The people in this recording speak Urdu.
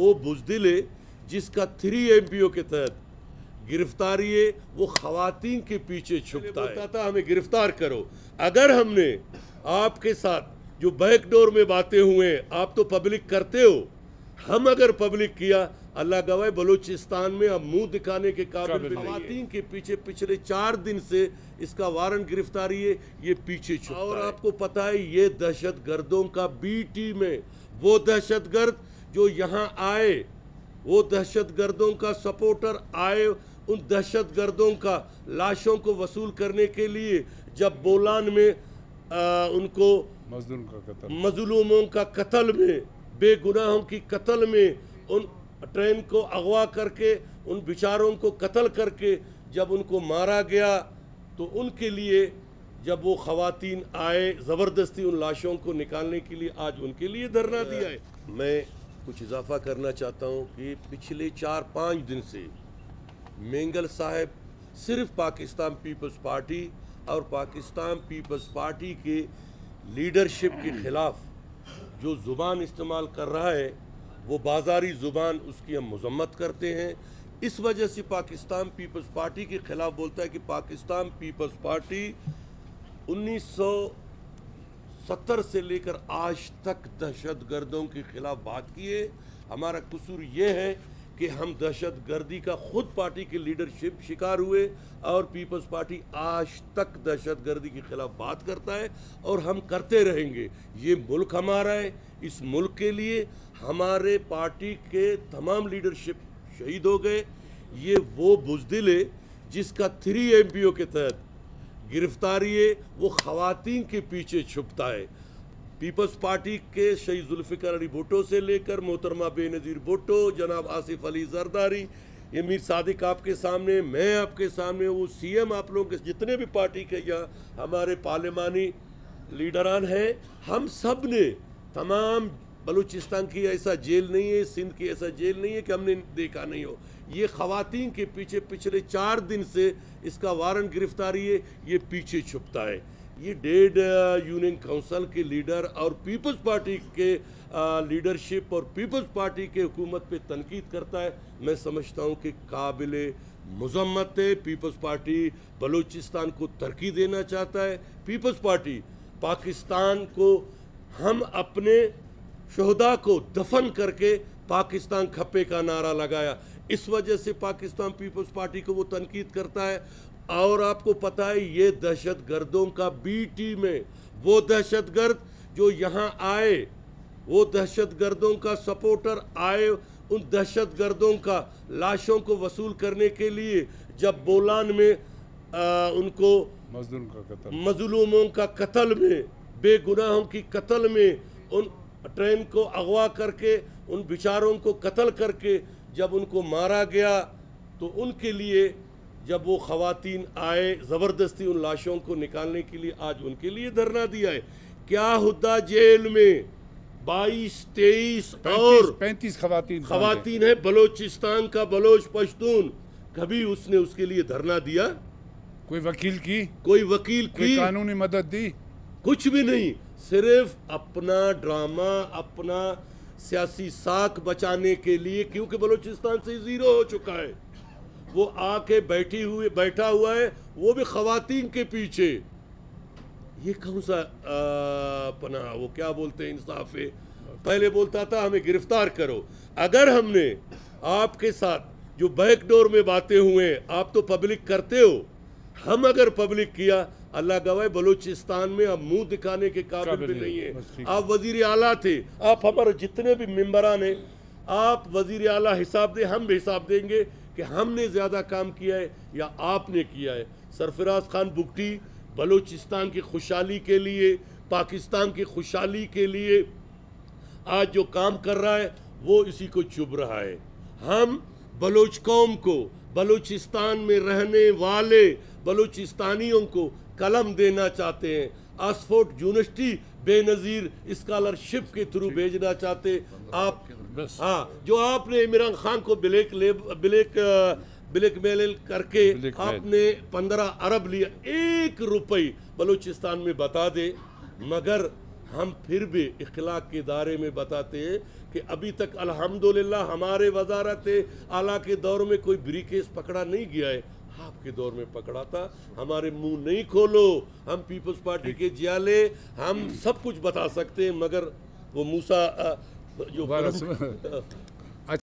وہ بزدل ہے جس کا 3 MPO کے تحت گرفتاری ہے، وہ خواتین کے پیچھے چھپتا ہے، تھا ہمیں گرفتار کرو۔ اگر ہم نے آپ کے ساتھ جو بیک ڈور میں باتیں ہوئے آپ تو پبلک کرتے ہو، ہم اگر پبلک کیا اللہ گواہ بلوچستان میں اب منہ دکھانے کے قابل بھی نہیں ہے۔ خواتین کے پیچھے پچھلے 4 دن سے اس کا وارنٹ گرفتاری ہے، یہ پیچھے چھپتا ہے۔ اور آپ کو پتہ ہے یہ دہشت گردوں کا بی ٹیم ہے، وہ دہشت گرد جو یہاں آئے، وہ دہشت گردوں کا سپورٹر آئے، ان دہشت گردوں کا لاشوں کو وصول کرنے کے لیے جب بولان میں ان کو مظلوموں کا قتل میں، بے گناہوں کی قتل میں، ان ٹرین کو اغوا کر کے ان بیچاروں کو قتل کر کے جب ان کو مارا گیا تو ان کے لیے جب وہ خواتین آئے زبردستی ان لاشوں کو نکالنے کے لیے آج ان کے لیے دھرنا دیا ہے۔ میں کچھ اضافہ کرنا چاہتا ہوں کہ پچھلے 4-5 دن سے مینگل صاحب صرف پاکستان پیپلز پارٹی اور پاکستان پیپلز پارٹی کے لیڈرشپ کے خلاف جو زبان استعمال کر رہا ہے وہ بازاری زبان، اس کی ہم مذمت کرتے ہیں۔ اس وجہ سے پاکستان پیپلز پارٹی کے خلاف بولتا ہے کہ پاکستان پیپلز پارٹی 1970 سے لے کر آج تک دہشت گردوں کے خلاف بات کی ہے۔ ہمارا قصور یہ ہے کہ ہم دہشت گردی کا خود پارٹی کے لیڈرشپ شکار ہوئے اور پیپلز پارٹی آج تک دہشت گردی کے خلاف بات کرتا ہے اور ہم کرتے رہیں گے۔ یہ ملک ہمارا ہے، اس ملک کے لیے ہمارے پارٹی کے تمام لیڈرشپ شہید ہو گئے۔ یہ وہ بزدل ہے جس کا 3 MPO کے تحت گرفتاری ہے، وہ خواتین کے پیچھے چھپتا ہے۔ پیپلز پارٹی کے شہید ذوالفقار علی بھٹو سے لے کر محترمہ بے نظیر بھٹو، جناب آصف علی زرداری، یہ میر صادق آپ کے سامنے، میں آپ کے سامنے، وہ CM آپ لوگوں کے جتنے بھی پارٹی کے یا ہمارے پارلیمانی لیڈران ہیں، ہم سب نے تمام بلوچستان کی ایسا جیل نہیں ہے، سندھ کی ایسا جیل نہیں ہے کہ ہم نے دیکھا نہیں ہو۔ یہ خواتین کے پیچھے پچھلے 4 دن سے اس کا وارنٹ گرفتاری ہے، یہ پیچھے چھپتا ہے۔ یہ ڈیڈ یونین کونسل کے لیڈر اور پیپلز پارٹی کے لیڈرشپ اور پیپلز پارٹی کے حکومت پہ تنقید کرتا ہے، میں سمجھتا ہوں کہ قابل مذمت ہے۔ پیپلز پارٹی بلوچستان کو ترقی دینا چاہتا ہے۔ پیپلز پارٹی پاکستان کو، ہم اپنے شہداء کو دفن کر کے پاکستان کھپے کا نعرہ لگایا، اس وجہ سے پاکستان پیپلز پارٹی کو وہ تنقید کرتا ہے۔ اور آپ کو پتہ ہے یہ دہشت گردوں کا بی ٹیم ہے، وہ دہشت گرد جو یہاں آئے، وہ دہشت گردوں کا سپورٹر آئے، ان دہشت گردوں کا لاشوں کو وصول کرنے کے لیے جب بولان میں ان کو مظلوموں کا قتل میں، بے گناہوں کی قتل میں، ان ٹرین کو اغوا کر کے ان بیچاروں کو قتل کر کے جب ان کو مارا گیا تو ان کے لیے جب وہ خواتین آئے زبردستی ان لاشوں کو نکالنے کے لیے آج ان کے لیے دھرنا دیا ہے۔ کیا ہدہ جیل میں 22-23 اور 35 خواتین ہیں بلوچستان کا بلوچ پشتون، کبھی اس نے اس کے لیے دھرنا دیا؟ کوئی وکیل کی، کوئی قانونی مدد دی؟ کچھ بھی نہیں، صرف اپنا ڈرامہ، اپنا سیاسی ساکھ بچانے کے لیے، کیونکہ بلوچستان سے 0 ہو چکا ہے، وہ آ کے بیٹھا ہوا ہے، وہ بھی خواتین کے پیچھے۔ یہ کون سا پناہ، وہ کیا بولتے ہیں، انصاف ہے؟ پہلے بولتا تھا ہمیں گرفتار کرو۔ اگر ہم نے آپ کے ساتھ جو بیک ڈور میں باتیں ہوئے آپ تو پبلک کرتے ہو، ہم اگر پبلک کیا اللہ گواہ بلوچستان میں اب منہ دکھانے کے قابل بھی نہیں ہے۔ آپ وزیر اعلیٰ تھے، آپ ہمارے جتنے بھی ممبران ہیں، آپ وزیر اعلیٰ حساب دیں، ہم بھی حساب دیں گے کہ ہم نے زیادہ کام کیا ہے یا آپ نے کیا ہے۔ سرفراز خان بگٹی بلوچستان کی خوشحالی کے لیے، پاکستان کی خوشحالی کے لیے آج جو کام کر رہا ہے وہ اسی کو چبھ رہا ہے۔ ہم بلوچ قوم کو، بلوچستان میں رہنے والے بلوچستانیوں کو قلم دینا چاہتے ہیں، آکسفورڈ یونیورسٹی بے نظیر اسکالرشپ کے تھرو بھیجنا چاہتے آپ، جو آپ نے عمران خان کو بلیک میل کر کے آپ نے 15 ارب لیا، 1 روپے بلوچستان میں بتا دے، مگر ہم پھر بھی اخلاق کے دائرے میں بتاتے ہیں کہ ابھی تک الحمدللہ ہمارے وزارت اعلیٰ کے دور میں کوئی بری کیس پکڑا نہیں گیا ہے. آپ کے دور میں پکڑا تھا. ہمارے منہ نہیں کھولو, ہم پیپلز پارٹی کے جیالے, ہم سب کچھ بتا سکتے ہیں, مگر وہ موسیٰ جو